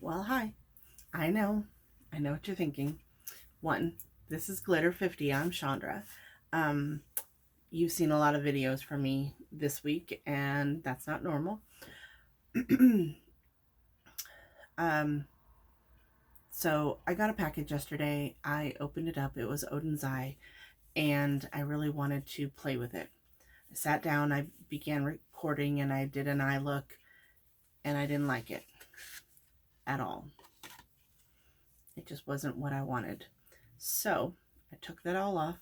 Well, hi. I know. I know what you're thinking. One, this is Glitter 50. I'm Chandra. Um, you've seen a lot of videos from me this week, and that's not normal. um, so I got a package yesterday. I opened it up. It was Oden's eye, and I really wanted to play with it. I sat down, I began recording, and I did an eye look, and I didn't like it at all. It just wasn't what I wanted. So I took that all off,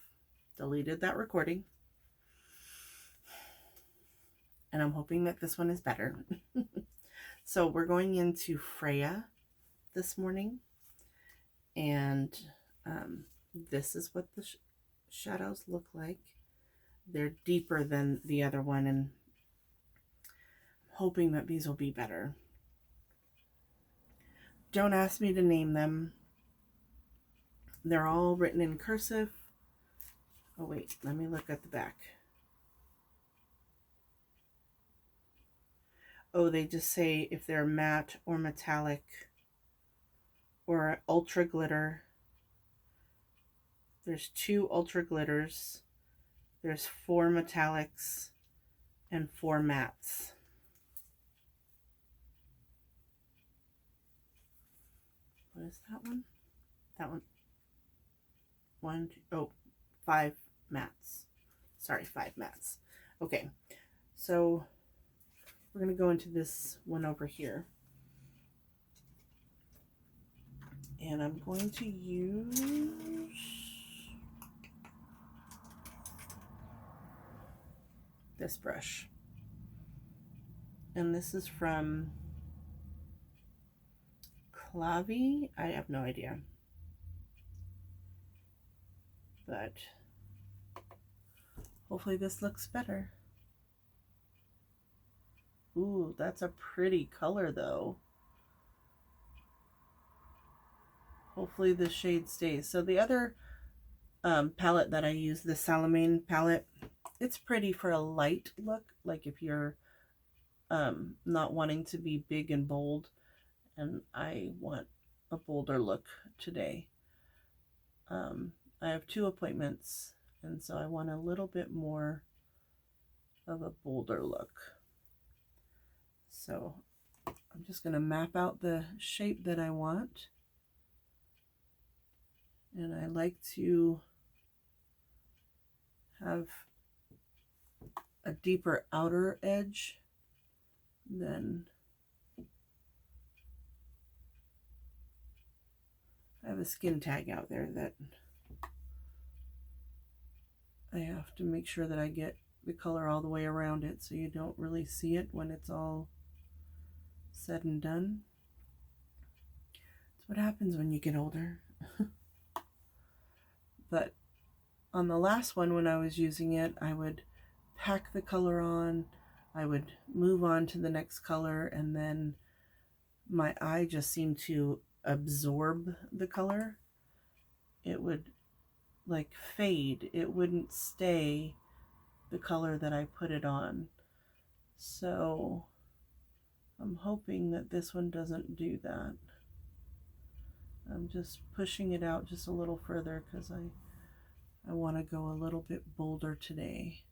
deleted that recording, and I'm hoping that this one is better. So we're going into Freya this morning, and this is what the shadows look like. They're deeper than the other one, and I'm hoping that these will be better. Don't ask me to name them. They're all written in cursive. Oh wait, let me look at the back. Oh, they just say if they're matte or metallic or ultra glitter. There's 2 ultra glitters. There's 4 metallics and 4 mattes. What is that one? That one. 1, 2, oh, 5 mattes. Sorry, 5 mattes. Okay, so we're going to go into this one over here. And I'm going to use this brush. And this is from Clavi. I have no idea. But hopefully this looks better. Ooh, that's a pretty color though. Hopefully the shade stays. So the other palette that I use, the Salamane palette, it's pretty for a light look, like if you're not wanting to be big and bold, and I want a bolder look today. I have 2 appointments, and so I want a little bit more of a bolder look. So I'm just going to map out the shape that I want. And I like to have a deeper outer edge than I have a skin tag out there that I have to make sure that I get the color all the way around it so you don't really see it when it's all said and done. That's what happens when you get older. But on the last one, when I was using it, I would pack the color on, I would move on to the next color, and then my eye just seemed to absorb the color. It would like fade. It wouldn't stay the color that I put it on. So I'm hoping that this one doesn't do that. I'm just pushing it out just a little further because I want to go a little bit bolder today.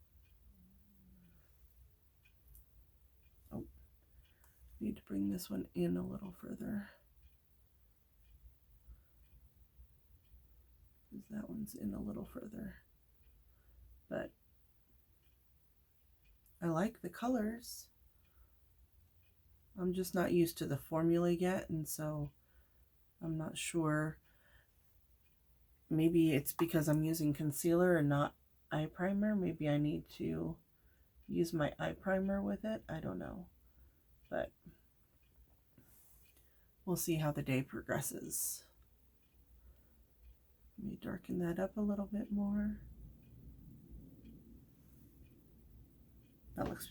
Oh, need to bring this one in a little further. Because that one's in a little further. But I like the colors. I'm just not used to the formula yet, and so I'm not sure. Maybe it's because I'm using concealer and not eye primer. Maybe I need to use my eye primer with it. I don't know. But we'll see how the day progresses. Let me darken that up a little bit more. That looks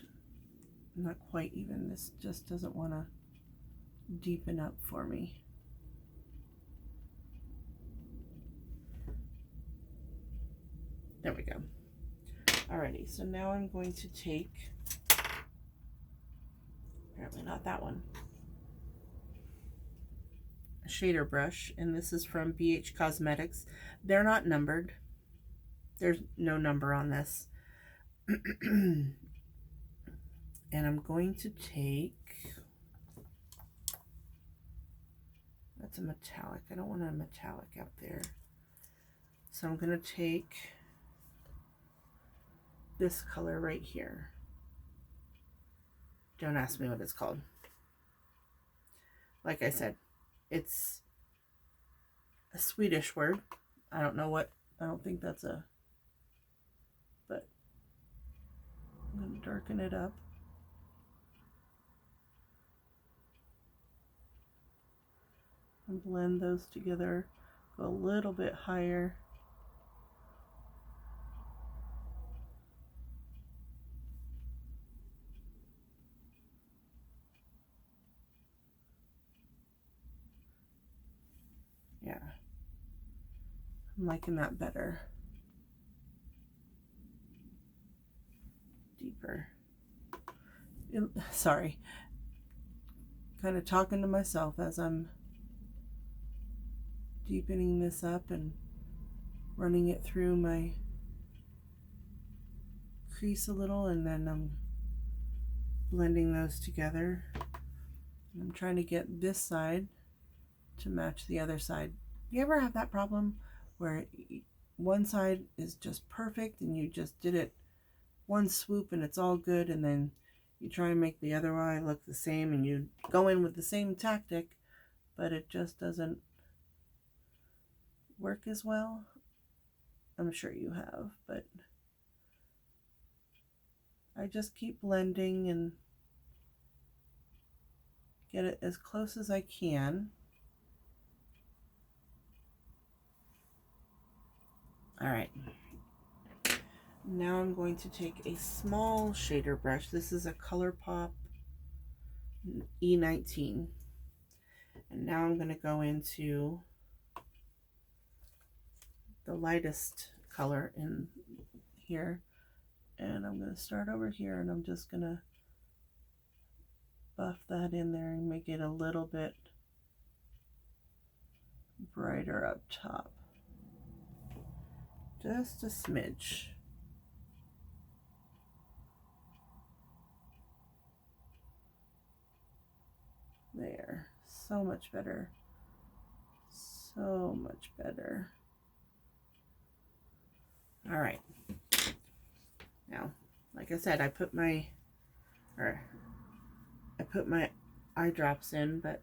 not quite even. This just doesn't want to deepen up for me. There we go. Alrighty, so now I'm going to take, apparently not that one. shader brush, and this is from BH Cosmetics. They're not numbered. There's no number on this. And I'm going to take, that's a metallic. I don't want a metallic out there. So I'm going to take this color right here. Don't ask me what it's called. Like I said, it's a Swedish word. I don't know what, I don't think that's a, but I'm going to darken it up. And blend those together, go a little bit higher. Yeah, I'm liking that better. Deeper. Sorry, kind of talking to myself as I'm deepening this up and running it through my crease a little, and then I'm blending those together. I'm trying to get this side to match the other side. You ever have that problem where one side is just perfect and you just did it one swoop and it's all good, and then you try and make the other eye look the same and you go in with the same tactic, but it just doesn't work as well? I'm sure you have, but I just keep blending and get it as close as I can. All right. Now I'm going to take a small shader brush. This is a ColourPop E19. And now I'm going to go into the lightest color in here. And I'm going to start over here, and I'm just going to buff that in there and make it a little bit brighter up top. Just a smidge. There. So much better. So much better. All right. Now, like I said, I put my eye drops in, but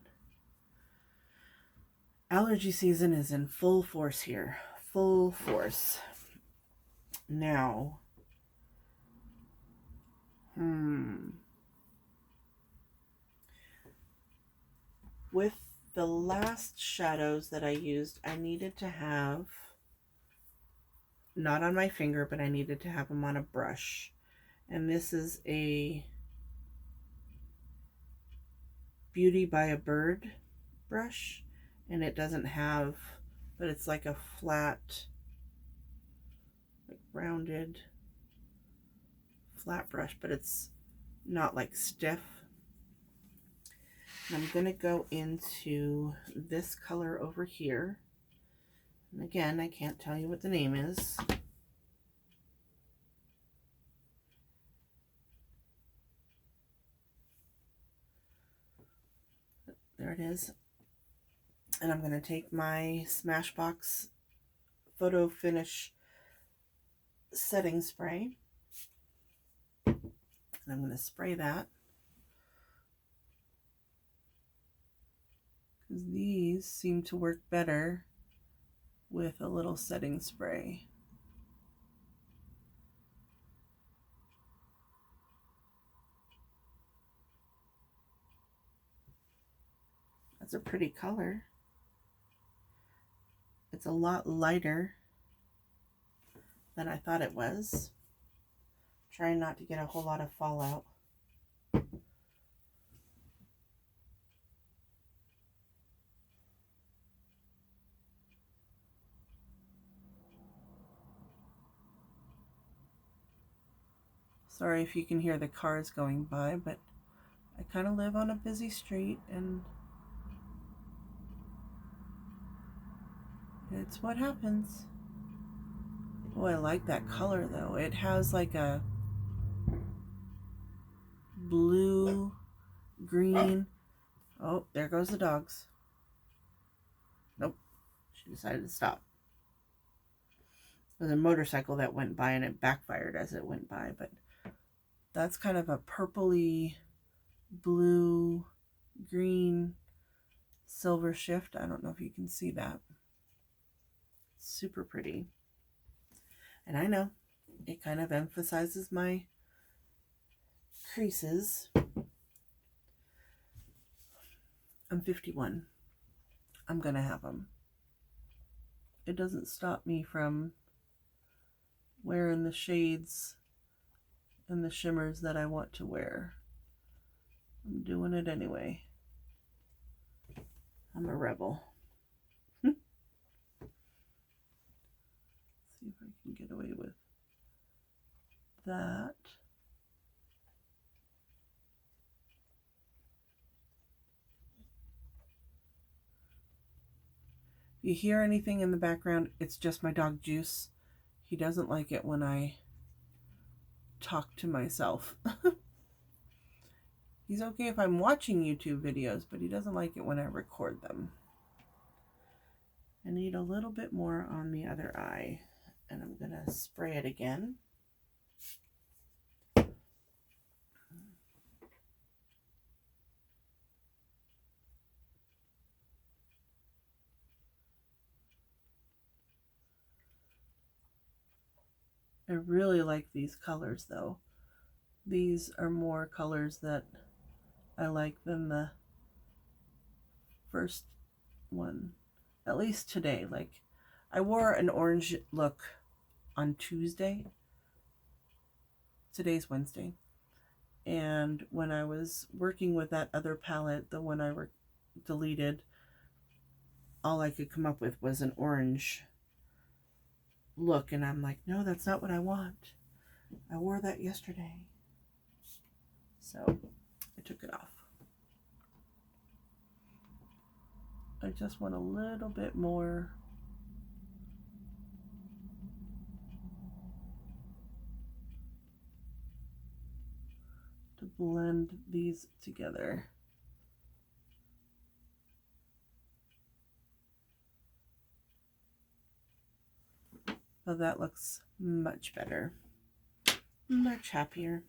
allergy season is in full force here. Full force. Now, with the last shadows that I used, I needed to have, not on my finger, but I needed to have them on a brush. And this is a Beauty by a Bird brush, and it doesn't have, but it's like a flat, like rounded flat brush, but it's not like stiff. And I'm going to go into this color over here. And again, I can't tell you what the name is. There it is. And I'm going to take my Smashbox Photo Finish setting spray. And I'm going to spray that. Because these seem to work better with a little setting spray. That's a pretty color. It's a lot lighter than I thought it was. Trying not to get a whole lot of fallout. Sorry if you can hear the cars going by, but I kind of live on a busy street, and It's what happens. Oh, I like that color though. It has like a blue, green. Oh, there goes the dogs. Nope, she decided to stop. There's a motorcycle that went by and it backfired as it went by, but that's kind of a purpley, blue, green, silver shift. I don't know if you can see that. Super pretty. And I know it kind of emphasizes my creases. I'm 51. I'm gonna have them. It doesn't stop me from wearing the shades and the shimmers that I want to wear. I'm doing it anyway. I'm a rebel. See if I can get away with that. If you hear anything in the background, it's just my dog Juice. He doesn't like it when I talk to myself. He's okay if I'm watching YouTube videos, but he doesn't like it when I record them. I need a little bit more on the other eye, and I'm gonna spray it again. I really like these colors though. These are more colors that I like than the first one, at least today. Like, I wore an orange look on Tuesday. Today's Wednesday. And when I was working with that other palette, the one I deleted, all I could come up with was an orange look. And I'm like, no, that's not what I want. I wore that yesterday. So I took it off. I just want a little bit more to blend these together. So that looks much better. Much happier.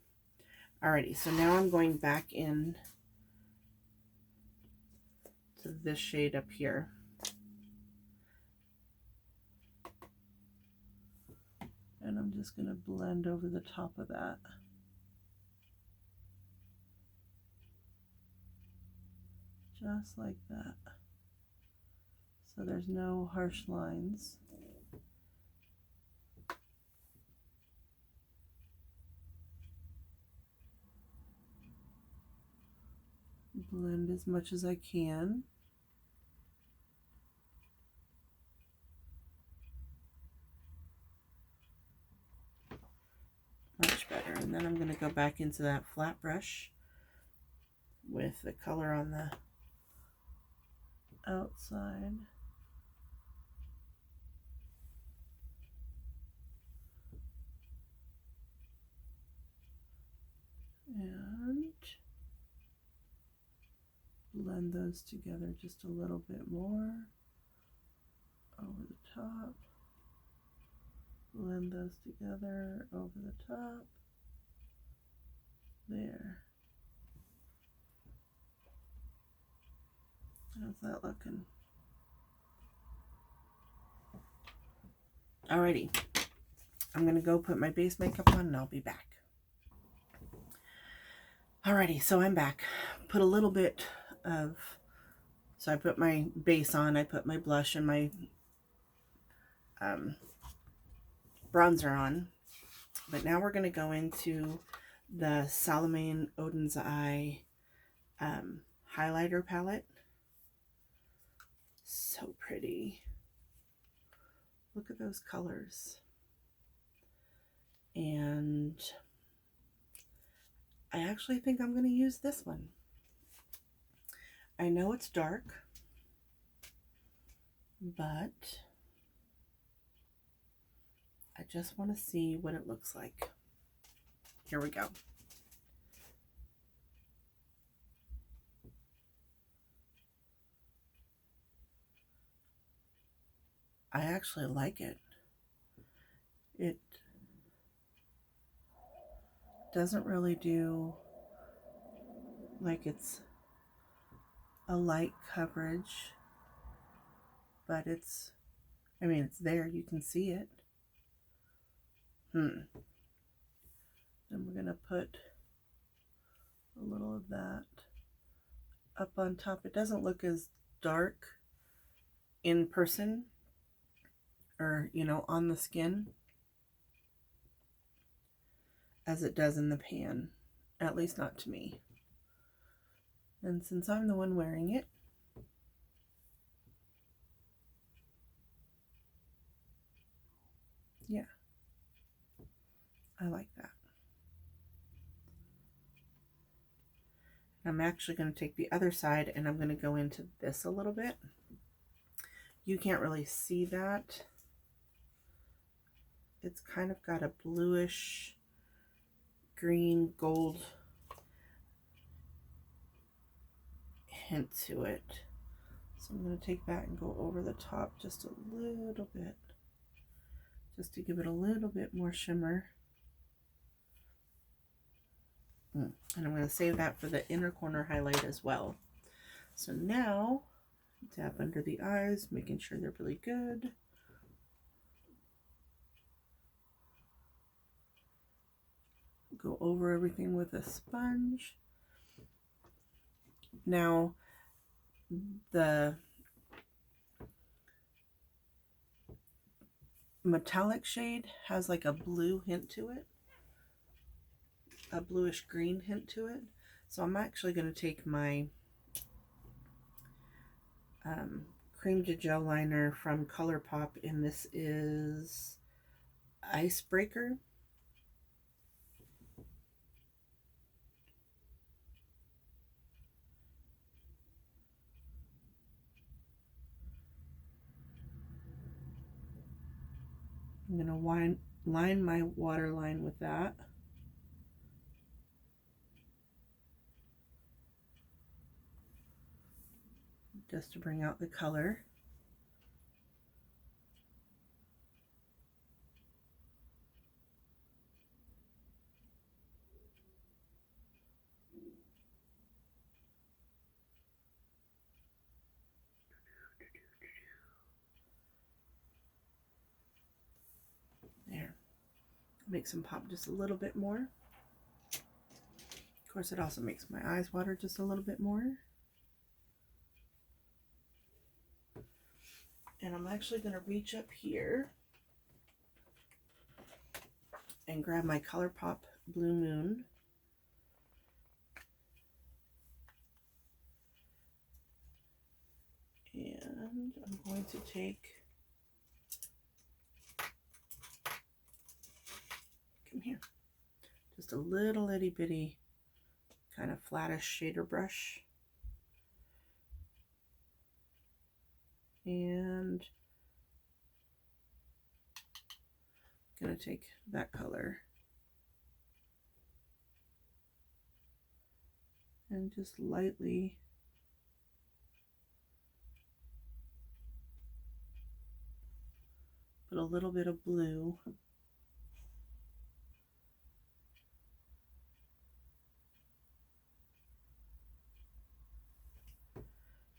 Alrighty, so now I'm going back in to this shade up here. And I'm just going to blend over the top of that. Just like that. So there's no harsh lines. Blend as much as I can. Much better. And then I'm going to go back into that flat brush with the color on the outside. And blend those together just a little bit more over the top. Blend those together over the top. There. How's that looking? Alrighty. I'm going to go put my base makeup on and I'll be back. Alrighty, so I'm back. Put a little bit of, so I put my base on, I put my blush and my bronzer on. But now we're going to go into the Salomon Oden's Eye highlighter palette. So pretty. Look at those colors. And I actually think I'm going to use this one. I know it's dark, but just want to see what it looks like. Here we go. I actually like it. It doesn't really do like it's a light coverage, but it's, I mean, it's there, you can see it. Then we're going to put a little of that up on top. It doesn't look as dark in person or, you know, on the skin as it does in the pan, at least not to me. And since I'm the one wearing it, yeah, I like that. I'm actually going to take the other side and I'm going to go into this a little bit. You can't really see that. It's kind of got a bluish, green, gold hint to it. So I'm going to take that and go over the top just a little bit, just to give it a little bit more shimmer. And I'm going to save that for the inner corner highlight as well. So now, tap under the eyes, making sure they're really good. Go over everything with a sponge. Now, the metallic shade has like a blue hint to it, a bluish green hint to it. So I'm actually going to take my cream to gel liner from ColourPop, and this is Icebreaker. I'm going to line my waterline with that. Just to bring out the color. There. Makes them pop just a little bit more. Of course, it also makes my eyes water just a little bit more. And I'm actually going to reach up here and grab my ColourPop Blue Moon. And I'm going to take, come here, just a little itty bitty kind of flattish shader brush. And I'm going to take that color and just lightly put a little bit of blue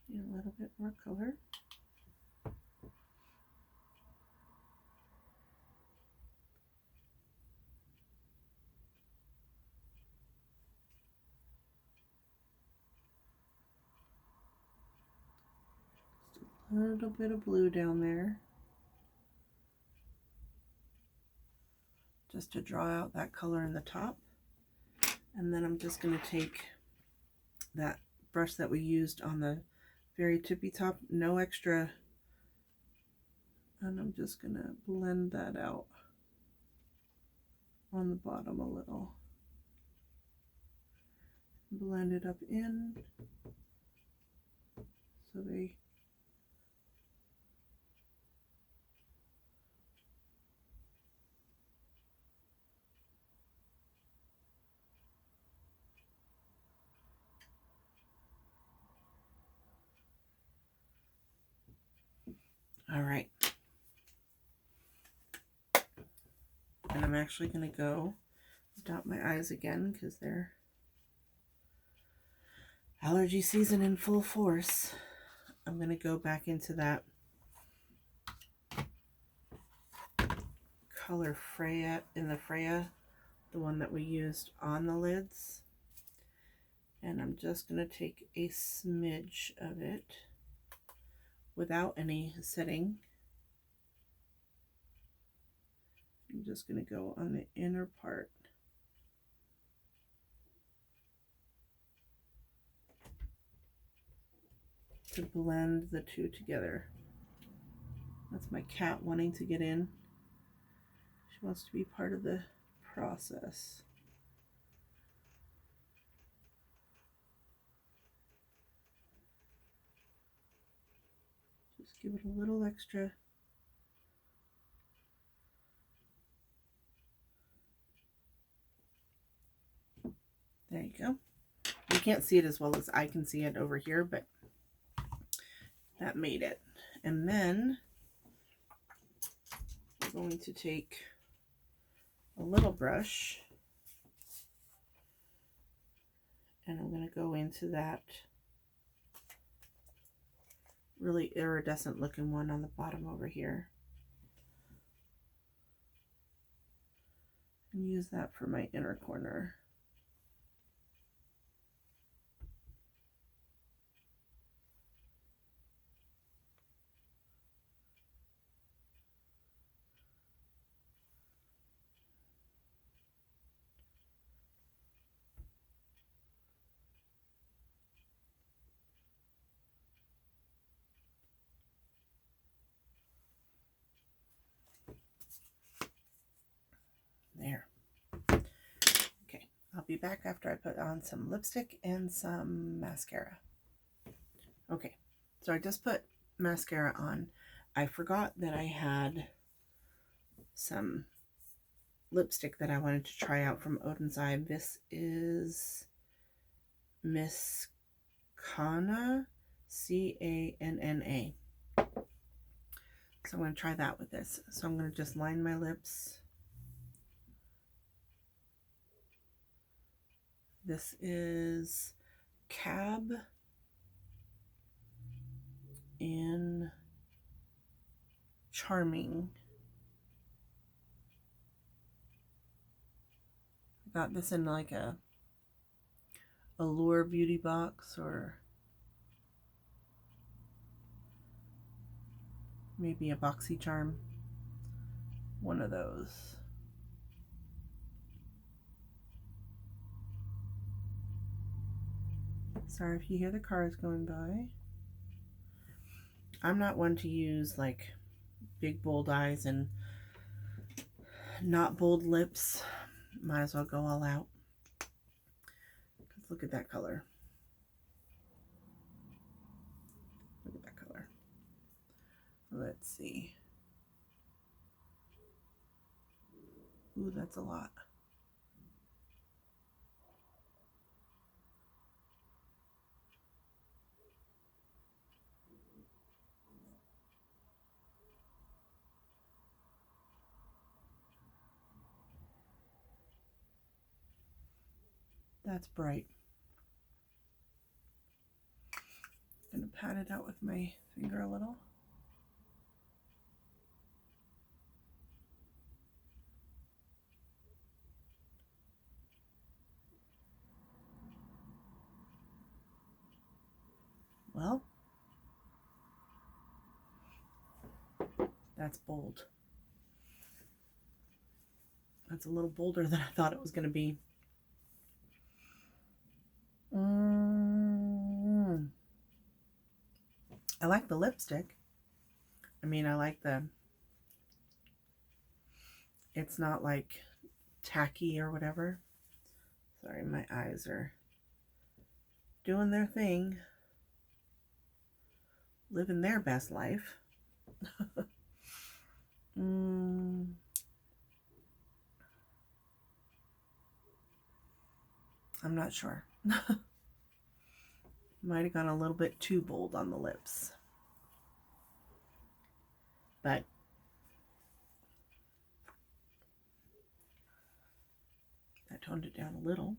and a little bit more color. A little bit of blue down there, just to draw out that color in the top. And then I'm just going to take that brush that we used on the very tippy top, no extra, and I'm just going to blend that out on the bottom a little. Blend it up in so they All right. And I'm actually going to go dot my eyes again because they're allergy season in full force. I'm going to go back into that color Freya, the one that we used on the lids. And I'm just going to take a smidge of it without any setting. I'm just going to go on the inner part. To blend the two together. That's my cat wanting to get in. She wants to be part of the process. Just give it a little extra. There you go. You can't see it as well as I can see it over here, but that made it. And then we're going to take a little brush and I'm going to go into that really iridescent looking one on the bottom over here. And use that for my inner corner. There. Okay, I'll be back after I put on some lipstick and some mascara. Okay, so I just put mascara on. I forgot that I had some lipstick that I wanted to try out from Oden's Eye. This is Miss Canna, Canna. So I'm going to try that with this. So I'm going to just line my lips. This is Cab in Charming. I got this in like a Allure beauty box or maybe a BoxyCharm. One of those. Sorry if you hear the cars going by. I'm not one to use like big bold eyes and not bold lips. Might as well go all out. Look at that color. Look at that color. Let's see. Ooh, that's a lot. That's bright. I'm gonna pat it out with my finger a little. Well, that's bold. That's a little bolder than I thought it was gonna be. I like the lipstick. I mean, I like it's not like tacky or whatever. Sorry, my eyes are doing their thing. Living their best life. I'm not sure. Might have gone a little bit too bold on the lips. but I toned it down a little.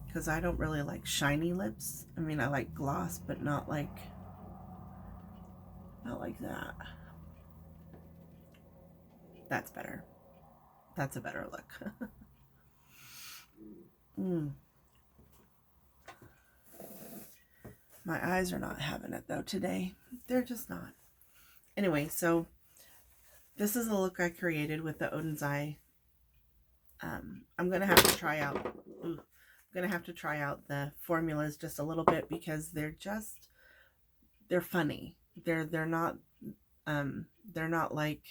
Because I don't really like shiny lips. I mean, I like gloss, but not like that. That's better. That's a better look. My eyes are not having it though today. They're just not. Anyway, so this is the look I created with the Oden's eye. I'm gonna have to try out. I'm gonna have to try out the formulas just a little bit because they're funny. They're not like,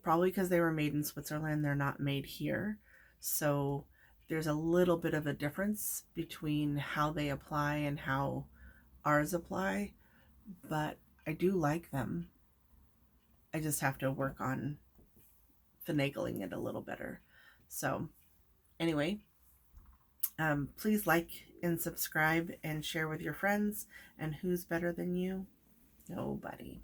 probably because they were made in Switzerland, they're not made here. So there's a little bit of a difference between how they apply and how ours apply, but I do like them. I just have to work on finagling it a little better. So anyway, please like and subscribe and share with your friends. And who's better than you? Nobody.